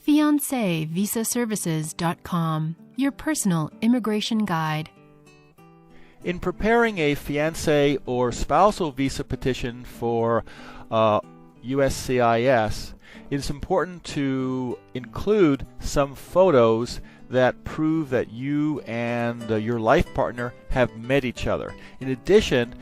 FianceVisaServices.com, your personal immigration guide. In preparing a fiancé or spousal visa petition for USCIS, it is important to include some photos that prove that you and your life partner have met each other. In addition,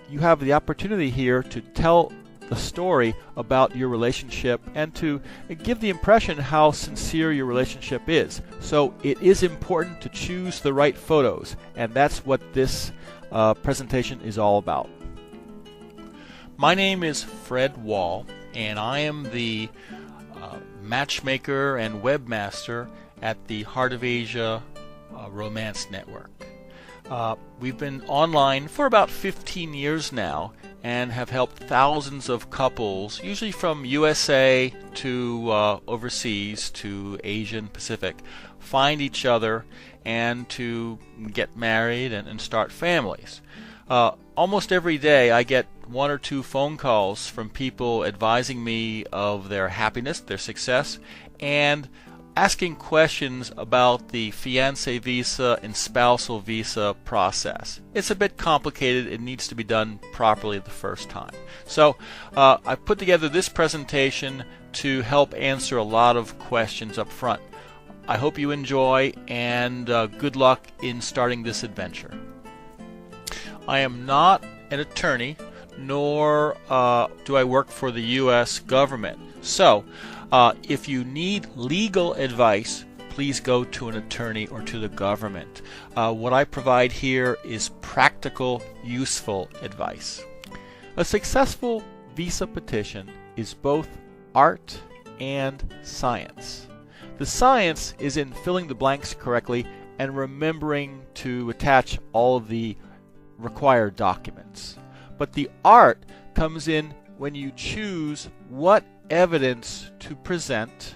you have the opportunity here to tell the story about your relationship and to give the impression how sincere your relationship is. So it is important to choose the right photos, and that's what this presentation is all about. My name is Fred Wahl, and I am the matchmaker and webmaster at the Heart of Asia Romance Network. We've been online for about 15 years now and have helped thousands of couples, usually from USA to overseas to Asia and Pacific, find each other and to get married and start families. Almost every day I get 1 or 2 phone calls from people advising me of their happiness, their success, and asking questions about the fiancé visa and spousal visa process. It's a bit complicated. It needs to be done properly the first time. So I put together this presentation to help answer a lot of questions up front. I hope you enjoy, and good luck in starting this adventure. I am not an attorney, nor do I work for the U.S. government. So if you need legal advice, please go to an attorney or to the government. What I provide here is practical, useful advice. A successful visa petition is both art and science. The science is in filling the blanks correctly and remembering to attach all of the required documents. But the art comes in when you choose what evidence to present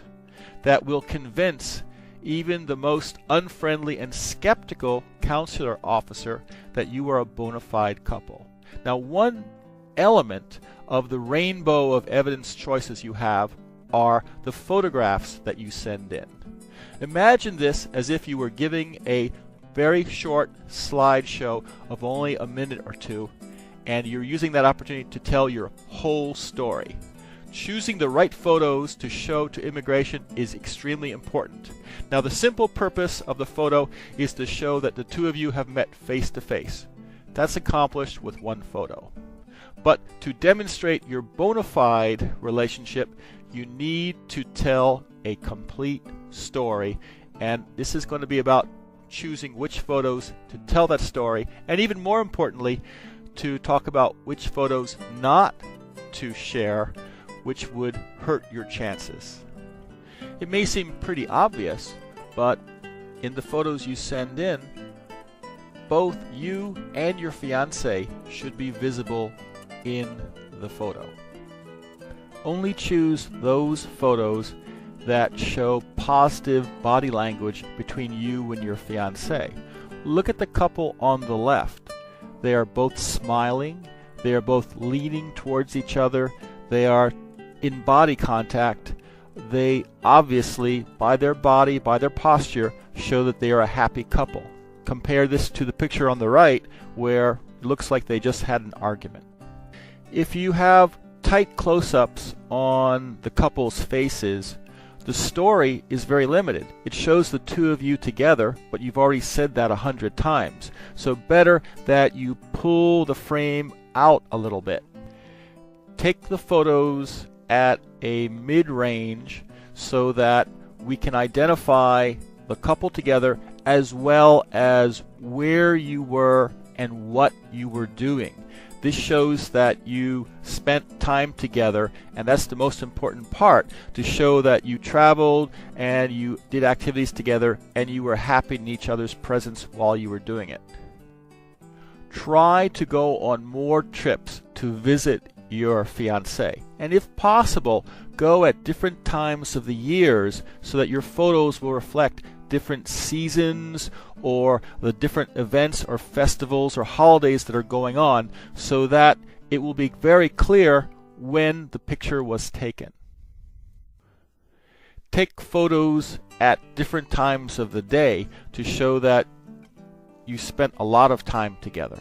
that will convince even the most unfriendly and skeptical consular officer that you are a bona fide couple. Now, one element of the rainbow of evidence choices you have are the photographs that you send in. Imagine this as if you were giving a very short slideshow of only a minute or two, and you're using that opportunity to tell your whole story. Choosing the right photos to show to immigration is extremely important. Now, the simple purpose of the photo is to show that the two of you have met face to face. That's accomplished with one photo. But to demonstrate your bona fide relationship, you need to tell a complete story, and this is going to be about choosing which photos to tell that story, and even more importantly, to talk about which photos not to share, which would hurt your chances. It may seem pretty obvious, but in the photos you send in, both you and your fiancé should be visible in the photo. Only choose those photos that show positive body language between you and your fiancé. Look at the couple on the left. They are both smiling, they are both leaning towards each other, they are in body contact. They obviously, by their body, by their posture, show that they are a happy couple. Compare this to the picture on the right, where it looks like they just had an argument. If you have tight close-ups on the couple's faces, the story is very limited. It shows the two of you together, but you've already said that 100 times. So better that you pull the frame out a little bit. Take the photos at a mid-range so that we can identify the couple together as well as where you were and what you were doing. This shows that you spent time together, and that's the most important part, to show that you traveled and you did activities together and you were happy in each other's presence while you were doing it. Try to go on more trips to visit your fiancé, and if possible, go at different times of the years so that your photos will reflect different seasons or the different events or festivals or holidays that are going on, so that it will be very clear when the picture was taken. Take photos at different times of the day to show that you spent a lot of time together.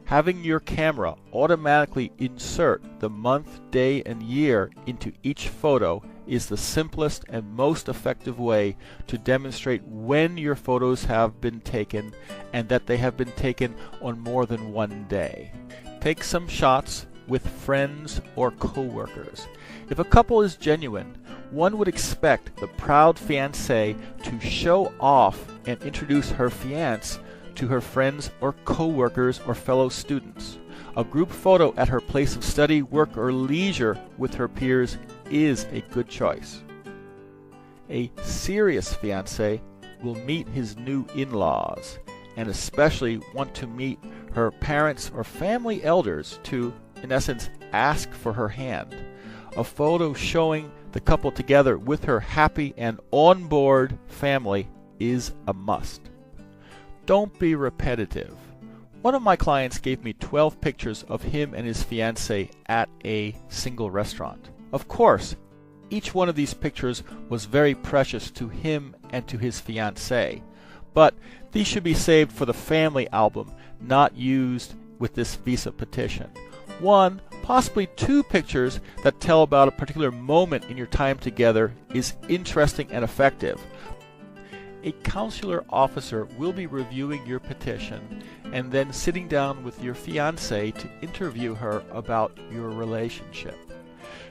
Having your camera automatically insert the month, day, and year into each photo is the simplest and most effective way to demonstrate when your photos have been taken and that they have been taken on more than one day. Take some shots with friends or coworkers. If a couple is genuine, one would expect the proud fiancée to show off and introduce her fiancé to her friends or coworkers or fellow students. A group photo at her place of study, work, or leisure with her peers is a good choice. A serious fiancé will meet his new in-laws and especially want to meet her parents or family elders to, in essence, ask for her hand. A photo showing the couple together with her happy and on-board family is a must. Don't be repetitive. One of my clients gave me 12 pictures of him and his fiancée at a single restaurant. Of course, each one of these pictures was very precious to him and to his fiancée, but these should be saved for the family album, not used with this visa petition. One, possibly two pictures that tell about a particular moment in your time together is interesting and effective. A consular officer will be reviewing your petition and then sitting down with your fiancée to interview her about your relationship.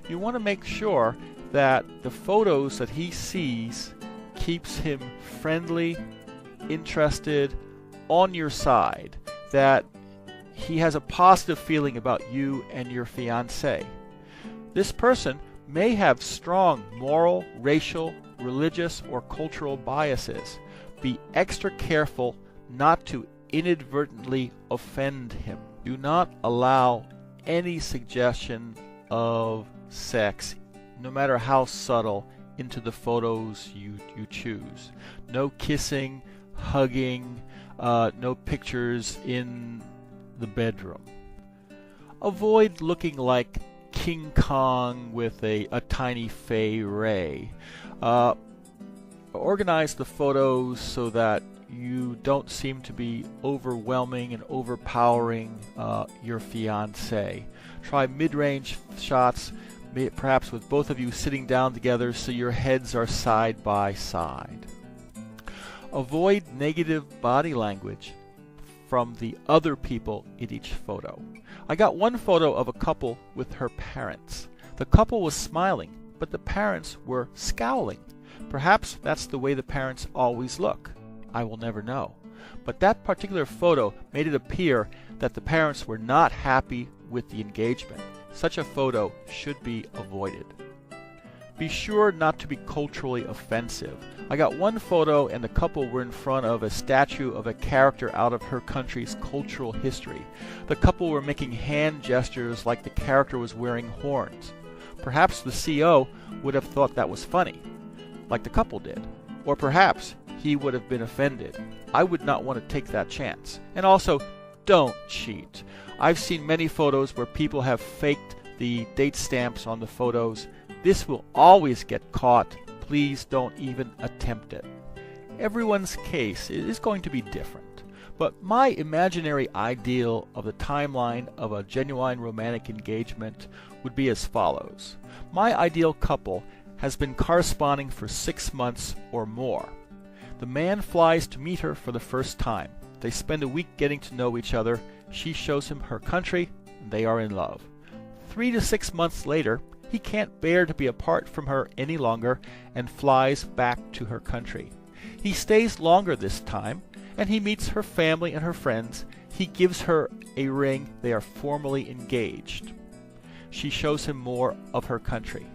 You want to make sure that the photos that he sees keeps him friendly, interested, on your side, that he has a positive feeling about you and your fiancé. This person may have strong moral, racial, religious, or cultural biases. Be extra careful not to inadvertently offend him. Do not allow any suggestion of sex, no matter how subtle, into the photos you choose. No kissing, hugging, no pictures in the bedroom. Avoid looking like King Kong with a tiny Fay Ray. Organize the photos so that you don't seem to be overwhelming and overpowering your fiancé. Try mid-range shots, perhaps with both of you sitting down together so your heads are side by side. Avoid negative body language from the other people in each photo. I got one photo of a couple with her parents. The couple was smiling, but the parents were scowling. Perhaps that's the way the parents always look. I will never know. But that particular photo made it appear that the parents were not happy with the engagement. Such a photo should be avoided. Be sure not to be culturally offensive. I got one photo and the couple were in front of a statue of a character out of her country's cultural history. The couple were making hand gestures like the character was wearing horns. Perhaps the CO would have thought that was funny, like the couple did. Or perhaps he would have been offended. I would not want to take that chance. And also, don't cheat. I've seen many photos where people have faked the date stamps on the photos. This will always get caught. Please don't even attempt it. Everyone's case is going to be different, but my imaginary ideal of the timeline of a genuine romantic engagement would be as follows. My ideal couple has been corresponding for 6 months or more. The man flies to meet her for the first time. They spend a week getting to know each other. She shows him her country, and they are in love. 3 to 6 months later, he can't bear to be apart from her any longer and flies back to her country. He stays longer this time, and he meets her family and her friends. He gives her a ring. They are formally engaged. She shows him more of her country.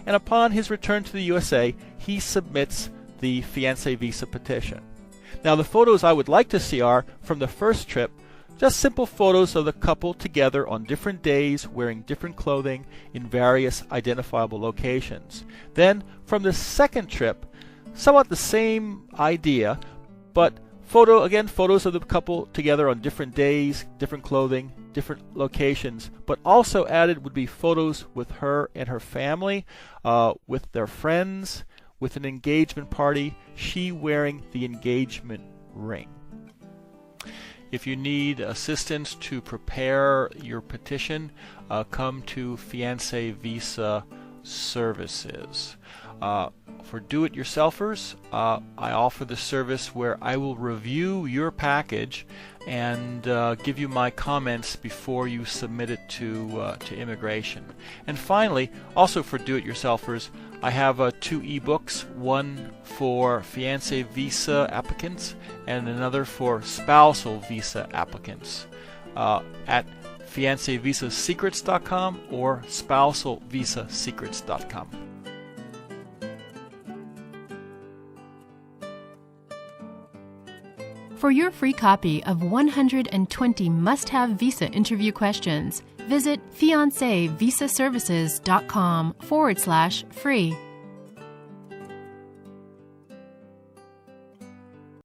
And upon his return to the USA, he submits the fiancé visa petition. Now, the photos I would like to see are from the first trip, just simple photos of the couple together on different days wearing different clothing in various identifiable locations. Then, from the second trip, somewhat the same idea, but Photos of the couple together on different days, different clothing, different locations, but also added would be photos with her and her family, with their friends, with an engagement party, she wearing the engagement ring. If you need assistance to prepare your petition, come to Fiancee Visa Services. For do-it-yourselfers, I offer the service where I will review your package and give you my comments before you submit it to immigration. And finally, also for do-it-yourselfers, I have 2 ebooks, one for fiancé visa applicants and another for spousal visa applicants at fiancevisasecrets.com or spousalvisasecrets.com. For your free copy of 120 must-have visa interview questions, visit fiancevisaservices.com/free.